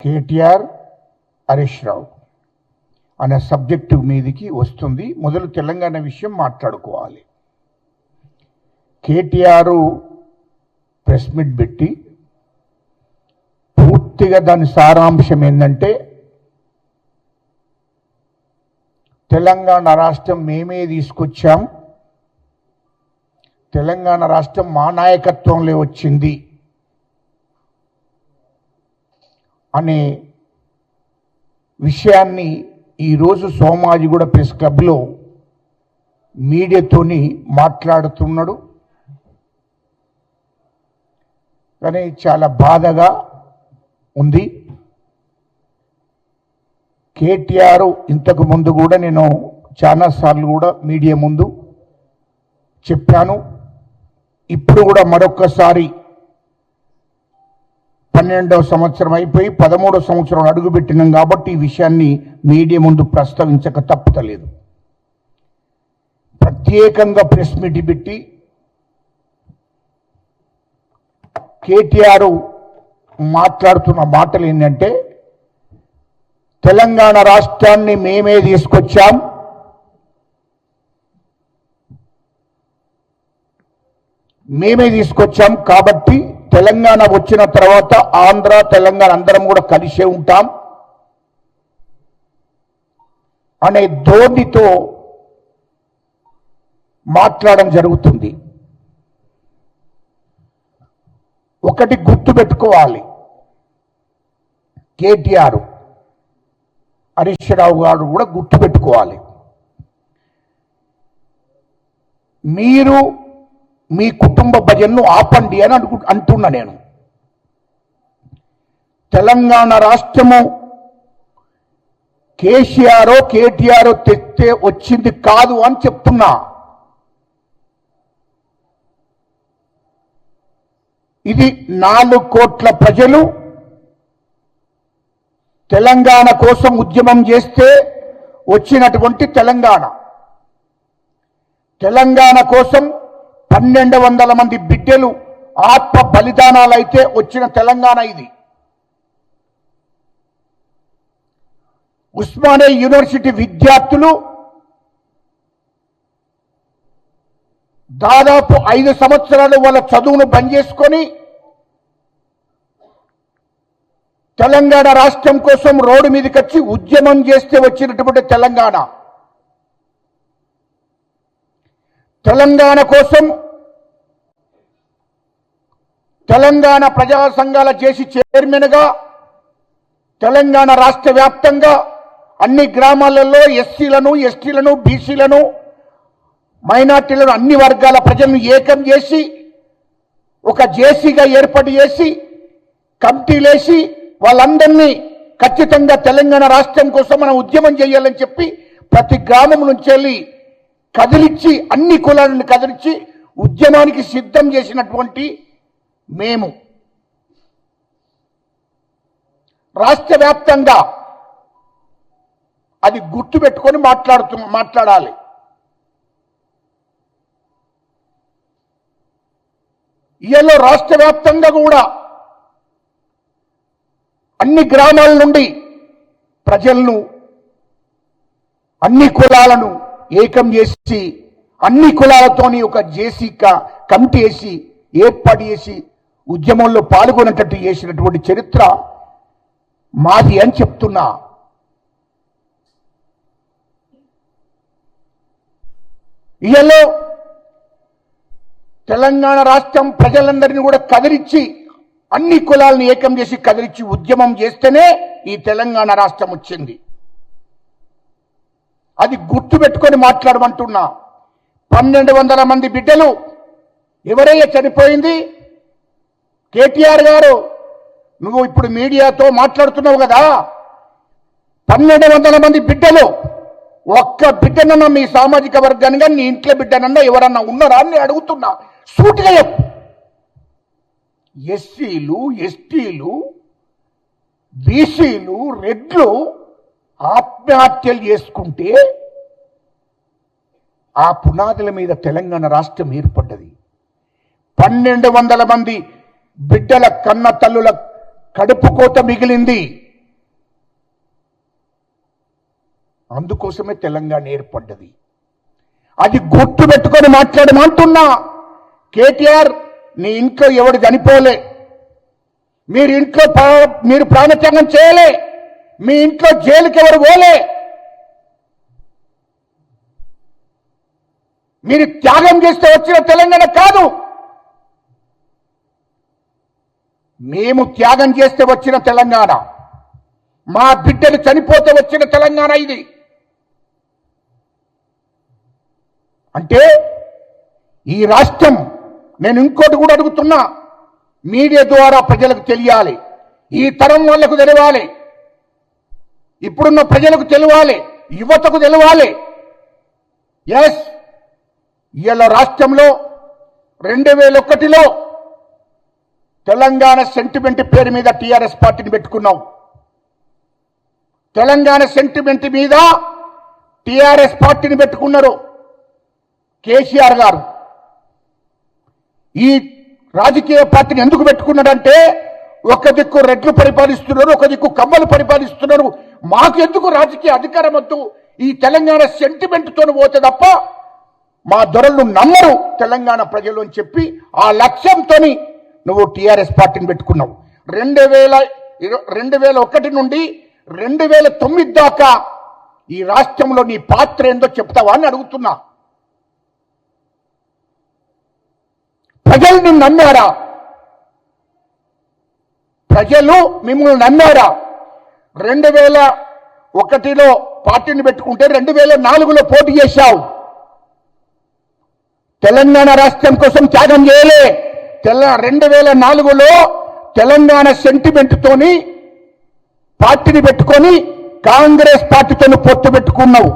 కేటీఆర్ హరీష్ రావు అనే సబ్జెక్టు మీదికి వస్తుంది. మొదలు తెలంగాణ విషయం మాట్లాడుకోవాలి. కేటీఆర్ ప్రెస్ మీట్ పెట్టి పూర్తిగా దాని సారాంశం ఏంటంటే తెలంగాణ రాష్ట్రం మేమే తీసుకొచ్చాం, తెలంగాణ రాష్ట్రం మా నాయకత్వంలో వచ్చింది అనే విషయాన్ని ఈరోజు సోమాజిగూడ ప్రెస్ క్లబ్లో మీడియాతోని మాట్లాడుతున్నాడు. కానీ చాలా బాధగా ఉంది. కేటీఆర్ ఇంతకు ముందు కూడా నేను చాలాసార్లు కూడా మీడియా ముందు చెప్పాను. ఇప్పుడు కూడా మరొక్కసారి 12వ సంవత్సరం అయిపోయి 13వ సంవత్సరం అడుగుపెట్టినాం కాబట్టి ఈ విషయాన్ని మీడియా ముందు ప్రస్తావించక తప్పుతలేదు. ప్రత్యేకంగా ప్రెస్ మీట్ పెట్టి కేటీఆర్ మాట్లాడుతున్న మాటలు ఏంటంటే తెలంగాణ రాష్ట్రాన్ని మేమే తీసుకొచ్చాం, కాబట్టి తెలంగాణ వచ్చిన తర్వాత ఆంధ్ర తెలంగాణ అందరం కూడా కలిసే ఉంటాం అనే ధోరణితో మాట్లాడడం జరుగుతుంది. ఒకటి గుర్తుపెట్టుకోవాలి, కేటీఆర్ హరీష్ రావు గారు కూడా గుర్తుపెట్టుకోవాలి. మీరు మీ కుటుంబ భజనను ఆపండి అని అంటున్నా. నేను తెలంగాణ రాష్ట్రము కేటీఆర్ తెస్తే వచ్చింది కాదు అని చెప్తున్నా. ఇది 4 కోట్ల ప్రజలు తెలంగాణ కోసం ఉద్యమం చేస్తే వచ్చినటువంటి తెలంగాణ కోసం 1200 మంది బిడ్డలు ఆత్మ బలిదానాలైతే వచ్చిన తెలంగాణ ఇది. ఉస్మానియా యూనివర్సిటీ విద్యార్థులు దాదాపు 5 సంవత్సరాలు వాళ్ళ చదువును బంద్ చేసుకొని తెలంగాణ రాష్ట్రం కోసం రోడ్డు మీదకి వచ్చి ఉద్యమం చేస్తే వచ్చినటువంటి తెలంగాణ కోసం తెలంగాణ ప్రజా సంఘాల చేసి చైర్మన్గా తెలంగాణ రాష్ట్ర వ్యాప్తంగా అన్ని గ్రామాలలో ఎస్సీలను, ఎస్టీలను, బీసీలను, మైనార్టీలను, అన్ని వర్గాల ప్రజలను ఏకం చేసి ఒక జేసీగా ఏర్పాటు చేసి కమిటీలేసి వాళ్ళందరినీ ఖచ్చితంగా తెలంగాణ రాష్ట్రం కోసం మనం ఉద్యమం చేయాలని చెప్పి ప్రతి గ్రామం నుంచి వెళ్ళి కదిలిచ్చి అన్ని కులాలను కదిలిచ్చి ఉద్యమానికి సిద్ధం చేసినటువంటి మేము రాష్ట్ర వ్యాప్తంగా అది గుర్తుపెట్టుకొని మాట్లాడాలి. ఇయలో రాష్ట్ర వ్యాప్తంగా కూడా అన్ని గ్రామాల నుండి ప్రజలను, అన్ని కులాలను ఏకం చేసి అన్ని కులాలతోని ఒక జేసీ కమిటీ వేసి ఏర్పాటు చేసి ఉద్యమంలో పాల్గొనేటట్టు చేసినటువంటి చరిత్ర మాది అని చెప్తున్నా. ఇయలో తెలంగాణ రాష్ట్రం ప్రజలందరినీ కూడా కదిలిచ్చి అన్ని కులాలను ఏకం చేసి కదిలిచ్చి ఉద్యమం చేస్తేనే ఈ తెలంగాణ రాష్ట్రం వచ్చింది. అది గుర్తుపెట్టుకొని మాట్లాడమంటున్నా. 1200 మంది బిడ్డలు ఎవరయ్యా చనిపోయింది? కేటీఆర్ గారు, నువ్వు ఇప్పుడు మీడియాతో మాట్లాడుతున్నావు కదా, 1200 మంది బిడ్డలు, ఒక్క బిడ్డనన్నా మీ సామాజిక వర్గానిగా నీ ఇంట్లో బిడ్డనన్నా ఎవరన్నా ఉన్నారా అని అడుగుతున్నా. సూటిగా చెప్పు. ఎస్సీలు, ఎస్టీలు, బీసీలు, రెడ్లు ఆత్మహత్యలు చేసుకుంటే ఆ పునాదుల మీద తెలంగాణ రాష్ట్రం ఏర్పడ్డది. 1200 మంది బిడ్డల కన్న తల్లుల కడుపు కోత మిగిలింది. అందుకోసమే తెలంగాణ ఏర్పడ్డది. అది గుర్తు పెట్టుకొని మాట్లాడమంటున్నా. కేటీఆర్, నీ ఇంట్లో ఎవడు చనిపోలే, మీరు ప్రాణత్యాగం చేయలే, మీ ఇంట్లో జైలుకి ఎవరు పోలే, మీరు త్యాగం చేస్తే వచ్చిన తెలంగాణ కాదు, మేము త్యాగం చేస్తే వచ్చిన తెలంగాణ, మా బిడ్డలు చనిపోతే వచ్చిన తెలంగాణ ఇది. అంటే ఈ రాష్ట్రం, నేను ఇంకోటి కూడా అడుగుతున్నా, మీడియా ద్వారా ప్రజలకు తెలియాలి, ఈ తరం వాళ్లకు తెలవాలి, ఇప్పుడున్న ప్రజలకు తెలవాలి, యువతకు తెలవాలి. ఎస్, ఇవాళ రాష్ట్రంలో 2001లో తెలంగాణ సెంటిమెంట్ పేరు మీద టీఆర్ఎస్ పార్టీని పెట్టుకున్నాం. తెలంగాణ సెంటిమెంట్ మీద టీఆర్ఎస్ పార్టీని పెట్టుకున్నారు కేసీఆర్ గారు. ఈ రాజకీయ పార్టీని ఎందుకు పెట్టుకున్నాడంటే, ఒక దిక్కు రెడ్లు పరిపాలిస్తున్నారు, ఒక దిక్కు కమ్మలు పరిపాలిస్తున్నారు, మాకు ఎందుకు రాజకీయ అధికారం వద్దు, ఈ తెలంగాణ సెంటిమెంట్తో పోతే తప్ప మా దొరలు నమ్మరు తెలంగాణ ప్రజలు అని చెప్పి ఆ లక్ష్యంతో నువ్వు టీఆర్ఎస్ పార్టీని పెట్టుకున్నావు. 2001 నుండి 2009 దాకా ఈ రాష్ట్రంలో నీ పాత్ర ఏందో చెప్తావా అని అడుగుతున్నా. ప్రజలు నిన్ను నమ్మారా? ప్రజలు మిమ్మల్ని నమ్మారా? 2001లో పార్టీని పెట్టుకుంటే 2004లో పోటీ చేశావు. తెలంగాణ రాష్ట్రం కోసం త్యాగం చేయలే. 2004లో తెలంగాణ సెంటిమెంట్ తోని పార్టీని పెట్టుకొని కాంగ్రెస్ పార్టీతో పొత్తు పెట్టుకున్నావు.